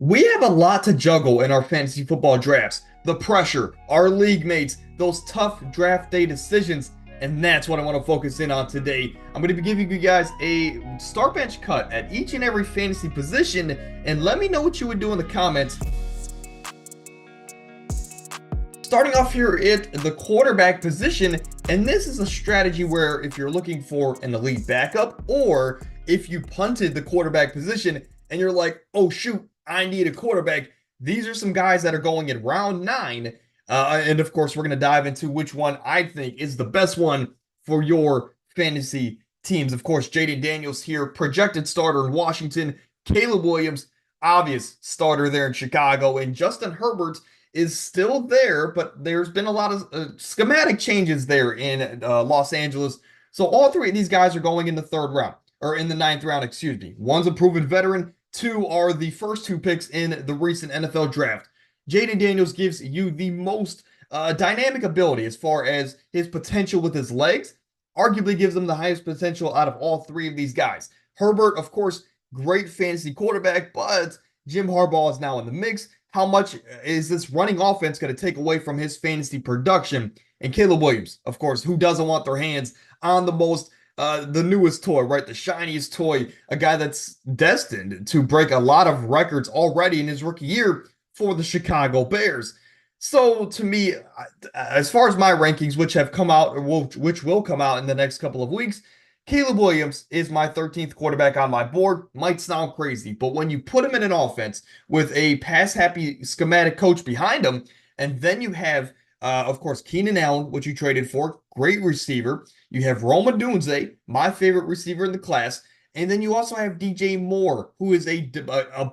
We have a lot to juggle in our fantasy football drafts. The pressure, our league mates, those tough draft day decisions, and that's what I want to focus in on today. I'm going to be giving you guys a start bench cut at each and every fantasy position, and let me know what you would do in the comments. Starting off here at the quarterback position, and this is a strategy where if you're looking for an elite backup, or if you punted the quarterback position and you're like, oh shoot, I need a quarterback. These are some guys that are going in round 9. And of course, we're going to dive into which one I think is the best one for your fantasy teams. Of course, Jaden Daniels here, projected starter in Washington. Caleb Williams, obvious starter there in Chicago. And Justin Herbert is still there, but there's been a lot of schematic changes there in Los Angeles. So all three of these guys are going in the third round, or in the ninth round, excuse me. One's a proven veteran. Two are the first two picks in the recent NFL draft. Jaden Daniels gives you the most dynamic ability as far as his potential with his legs. Arguably gives him the highest potential out of all three of these guys. Herbert, of course, great fantasy quarterback, but Jim Harbaugh is now in the mix. How much is this running offense going to take away from his fantasy production? And Caleb Williams, of course, who doesn't want their hands on the newest toy, right? The shiniest toy, a guy that's destined to break a lot of records already in his rookie year for the Chicago Bears. So to me, as far as my rankings, which have come out, or which will come out in the next couple of weeks, Caleb Williams is my 13th quarterback on my board. Might sound crazy, but when you put him in an offense with a pass-happy schematic coach behind him, and then you have, of course, Keenan Allen, which you traded for, great receiver. You have Rome Odunze, my favorite receiver in the class. And then you also have DJ Moore, who is a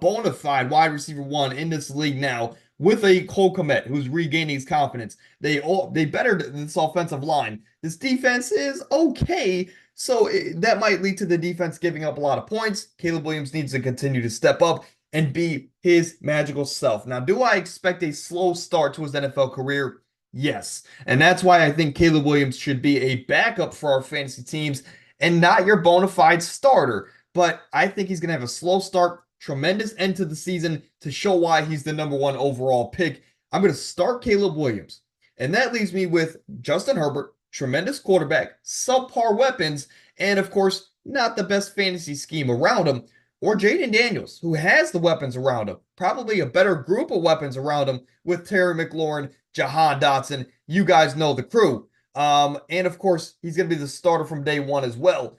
bona fide wide receiver one in this league now, with a Cole Kmet, who's regaining his confidence. They bettered this offensive line. This defense is okay, so that might lead to the defense giving up a lot of points. Caleb Williams needs to continue to step up and be his magical self. Now, do I expect a slow start to his NFL career? Yes. And that's why I think Caleb Williams should be a backup for our fantasy teams and not your bona fide starter. But I think he's going to have a slow start, tremendous end to the season to show why he's the number one overall pick. I'm going to start Caleb Williams. And that leaves me with Justin Herbert, tremendous quarterback, subpar weapons, and of course, not the best fantasy scheme around him. Or Jaden Daniels, who has the weapons around him, probably a better group of weapons around him with Terry McLaurin, Jahan Dotson. You guys know the crew. And of course, he's going to be the starter from day one as well.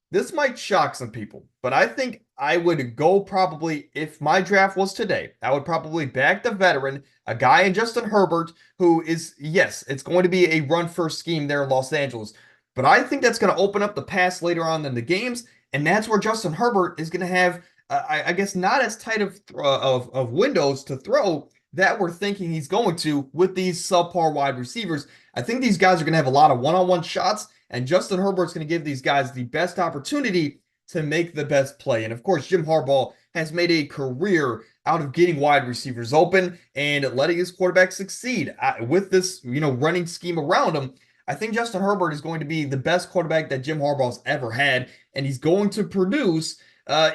This might shock some people, but I think I would go probably, if my draft was today, I would probably back the veteran, a guy in Justin Herbert, who is, yes, it's going to be a run-first scheme there in Los Angeles. But I think that's going to open up the pass later on in the games, and that's where Justin Herbert is going to have, I guess, not as tight of windows to throw that we're thinking he's going to with these subpar wide receivers. I think these guys are going to have a lot of one-on-one shots, and Justin Herbert's going to give these guys the best opportunity to make the best play. And of course, Jim Harbaugh has made a career out of getting wide receivers open and letting his quarterback succeed. With this, running scheme around him, I think Justin Herbert is going to be the best quarterback that Jim Harbaugh's ever had, and he's going to produce,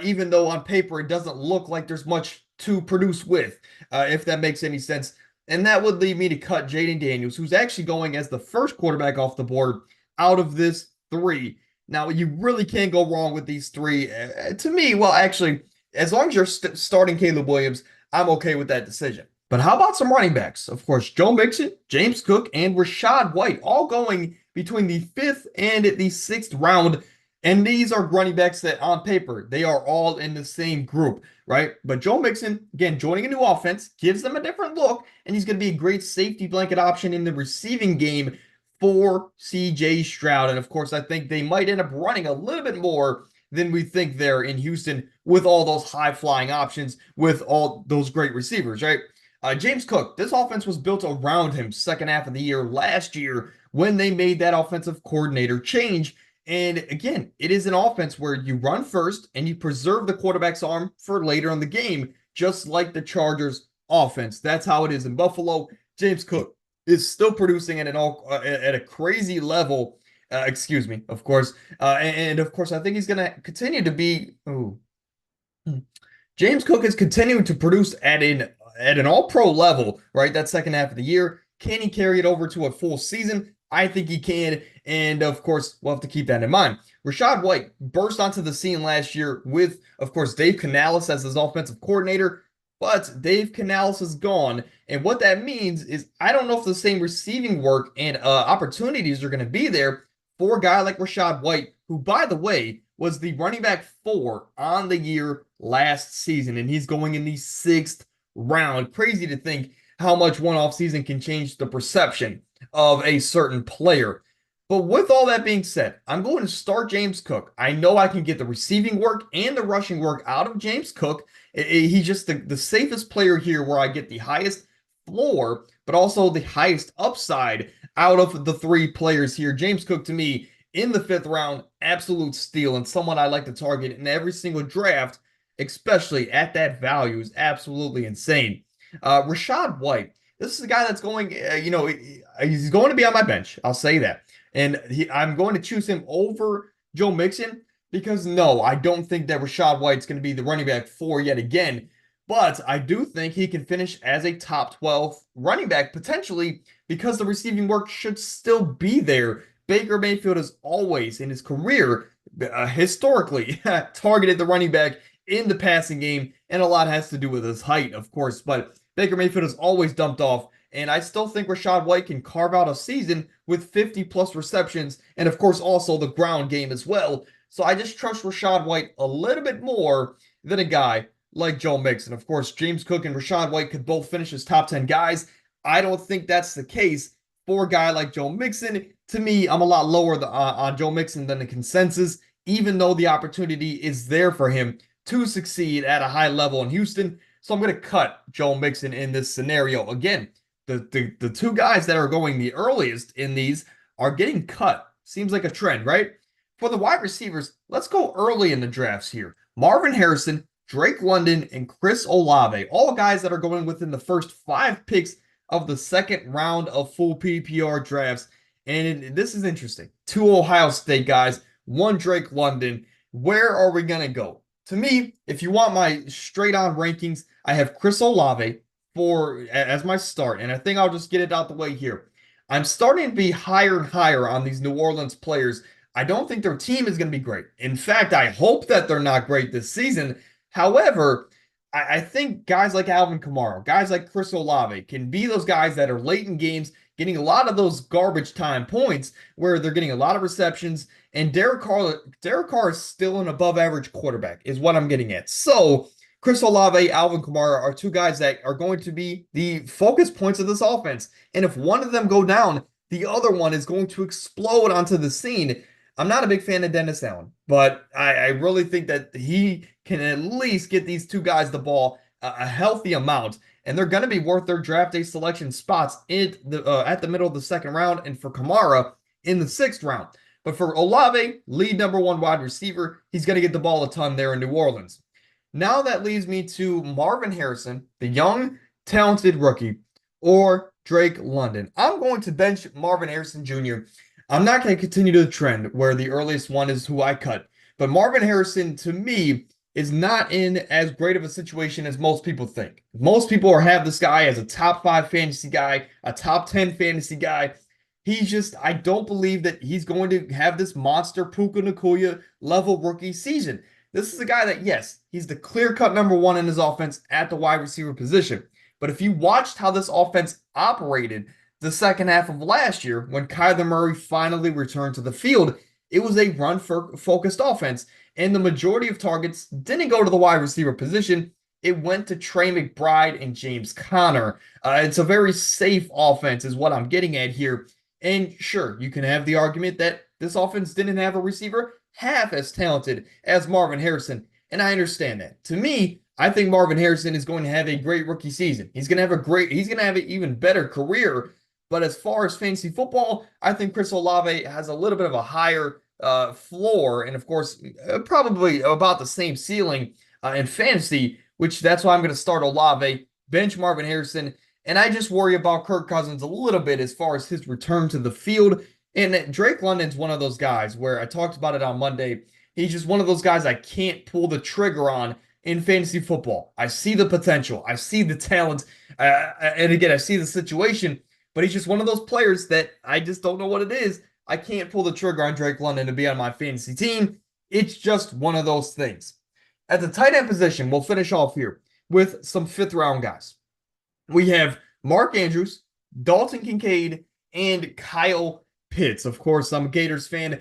even though on paper it doesn't look like there's much to produce with, if that makes any sense. And that would lead me to cut Jaden Daniels, who's actually going as the first quarterback off the board out of this three. Now, you really can't go wrong with these three. To me, well, actually, as long as you're starting Caleb Williams, I'm okay with that decision. But how about some running backs? Of course, Joe Mixon, James Cook, and Rachaad White, all going between the 5th and the 6th round. And these are running backs that, on paper, they are all in the same group, right? But Joe Mixon, again, joining a new offense, gives them a different look, and he's going to be a great safety blanket option in the receiving game for CJ Stroud. And of course, I think they might end up running a little bit more than we think there in Houston with all those high-flying options, with all those great receivers, right? James Cook, this offense was built around him second half of the year last year when they made that offensive coordinator change. And again, it is an offense where you run first and you preserve the quarterback's arm for later in the game, just like the Chargers offense. That's how it is in Buffalo. James Cook is still producing at a crazy level. Excuse me, of course. And of course, I think he's going to continue to be. James Cook is continuing to produce at an all-pro level, right? That second half of the year. Can he carry it over to a full season? I think he can. And of course, we'll have to keep that in mind. Rachaad White burst onto the scene last year with, of course, Dave Canales as his offensive coordinator. But Dave Canales is gone. And what that means is I don't know if the same receiving work and opportunities are going to be there for a guy like Rachaad White, who, by the way, was the running back 4 on the year last season. And he's going in the 6th round. Crazy to think how much one off season can change the perception of a certain player. But with all that being said, I'm going to start James Cook. I know I can get the receiving work and the rushing work out of James Cook. He's just the safest player here where I get the highest floor, but also the highest upside out of the 3 players here. James Cook, to me, in the 5th round, absolute steal and someone I like to target in every single draft, especially at that value, is absolutely insane. Rachaad White, this is a guy that's going, he's going to be on my bench. I'll say that. And I'm going to choose him over Joe Mixon because, no, I don't think that Rachaad White's going to be the running back 4 yet again. But I do think he can finish as a top 12 running back potentially because the receiving work should still be there. Baker Mayfield has always, in his career, historically, targeted the running back in the passing game, and a lot has to do with his height, of course. But Baker Mayfield has always dumped off, and I still think Rachaad White can carve out a season with 50-plus receptions, and of course also the ground game as well. So I just trust Rachaad White a little bit more than a guy like Joe Mixon. Of course, James Cook and Rachaad White could both finish as top 10 guys. I don't think that's the case for a guy like Joe Mixon. To me, I'm a lot lower on Joe Mixon than the consensus, even though the opportunity is there for him to succeed at a high level in Houston. So I'm going to cut Joe Mixon in this scenario. Again, the 2 guys that are going the earliest in these are getting cut. Seems like a trend, right? For the wide receivers, let's go early in the drafts here. Marvin Harrison, Drake London, and Chris Olave, all guys that are going within the first 5 picks of the 2nd round of full PPR drafts. And this is interesting. 2 Ohio State guys, 1 Drake London. Where are we going to go? To me, if you want my straight-on rankings, I have Chris Olave as my start, and I think I'll just get it out the way here. I'm starting to be higher and higher on these New Orleans players. I don't think their team is going to be great. In fact, I hope that they're not great this season. However, I think guys like Alvin Kamara, guys like Chris Olave can be those guys that are late in games, getting a lot of those garbage time points where they're getting a lot of receptions. And Derek Carr is still an above average quarterback, is what I'm getting at. So Chris Olave, Alvin Kamara are 2 guys that are going to be the focus points of this offense. And if one of them go down, the other one is going to explode onto the scene. I'm not a big fan of Dennis Allen, but I really think that he can at least get these 2 guys the ball a healthy amount, and they're going to be worth their draft day selection spots at the middle of the 2nd round, and for Kamara in the 6th round. But for Olave, lead number 1 wide receiver, he's going to get the ball a ton there in New Orleans. Now that leads me to Marvin Harrison, the young, talented rookie, or Drake London. I'm going to bench Marvin Harrison Jr. I'm not going to continue the trend where the earliest one is who I cut. But Marvin Harrison, to me, is not in as great of a situation as most people think. Most people have this guy as a top 5 fantasy guy, a top 10 fantasy guy. I don't believe that he's going to have this monster Puka Nacua level rookie season. This is a guy that, yes, he's the clear-cut number 1 in his offense at the wide receiver position. But if you watched how this offense operated the second half of last year, when Kyler Murray finally returned to the field, it was a run-focused offense, and the majority of targets didn't go to the wide receiver position. It went to Trey McBride and James Conner. It's a very safe offense is what I'm getting at here. And sure, you can have the argument that this offense didn't have a receiver half as talented as Marvin Harrison, and I understand that. To me, I think Marvin Harrison is going to have a great rookie season. He's going to have an even better career. But as far as fantasy football, I think Chris Olave has a little bit of a higher floor, and of course, probably about the same ceiling in fantasy, which that's why I'm going to start Olave, bench Marvin Harrison, and I just worry about Kirk Cousins a little bit as far as his return to the field. And Drake London's one of those guys where I talked about it on Monday. He's just one of those guys I can't pull the trigger on in fantasy football. I see the potential. I see the talent. And again, I see the situation, but he's just one of those players that I just don't know what it is. I can't pull the trigger on Drake London to be on my fantasy team. It's just one of those things. At the tight end position, we'll finish off here with some fifth round guys. We have Mark Andrews, Dalton Kincaid, and Kyle Pitts. Of course, I'm a Gators fan.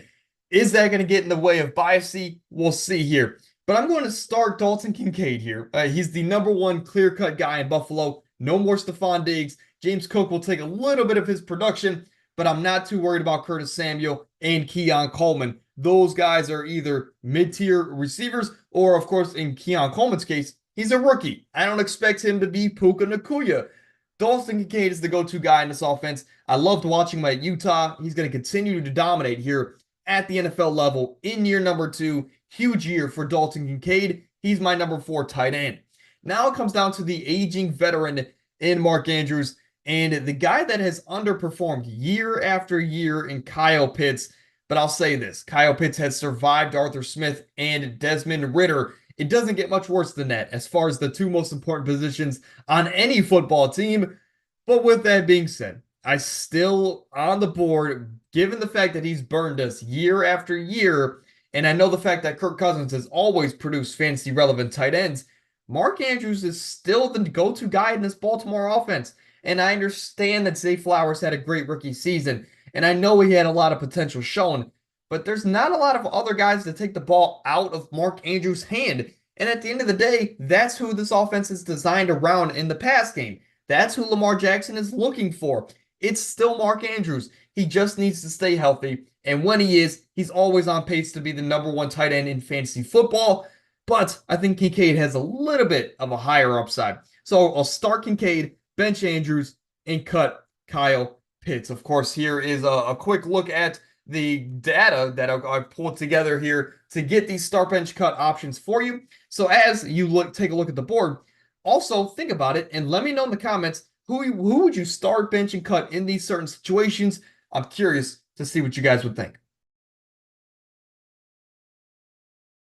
Is that going to get in the way of biasy? We'll see here. But I'm going to start Dalton Kincaid here. He's the number one clear-cut guy in Buffalo. No more Stephon Diggs. James Cook will take a little bit of his production, but I'm not too worried about Curtis Samuel and Keon Coleman. Those guys are either mid-tier receivers or, of course, in Keon Coleman's case, he's a rookie. I don't expect him to be Puka Nacua. Dalton Kincaid is the go-to guy in this offense. I loved watching him at Utah. He's going to continue to dominate here at the NFL level in year number 2. Huge year for Dalton Kincaid. He's my number 4 tight end. Now it comes down to the aging veteran in Mark Andrews and the guy that has underperformed year after year in Kyle Pitts. But I'll say this, Kyle Pitts has survived Arthur Smith and Desmond Ridder. It doesn't get much worse than that as far as the 2 most important positions on any football team. But with that being said, I still on the board, given the fact that he's burned us year after year, and I know the fact that Kirk Cousins has always produced fantasy relevant tight ends, Mark Andrews is still the go-to guy in this Baltimore offense. And I understand that Zay Flowers had a great rookie season, and I know he had a lot of potential shown, but there's not a lot of other guys to take the ball out of Mark Andrews' hand. And at the end of the day, that's who this offense is designed around in the pass game. That's who Lamar Jackson is looking for. It's still Mark Andrews. He just needs to stay healthy. And when he is, he's always on pace to be the number 1 tight end in fantasy football. But I think Kincaid has a little bit of a higher upside. So I'll start Kincaid, bench Andrews, and cut Kyle Pitts. Of course, here is a quick look at the data that I've pulled together here to get these start bench cut options for you. So as you take a look at the board, also think about it and let me know in the comments who would you start, bench, and cut in these certain situations. I'm curious to see what you guys would think.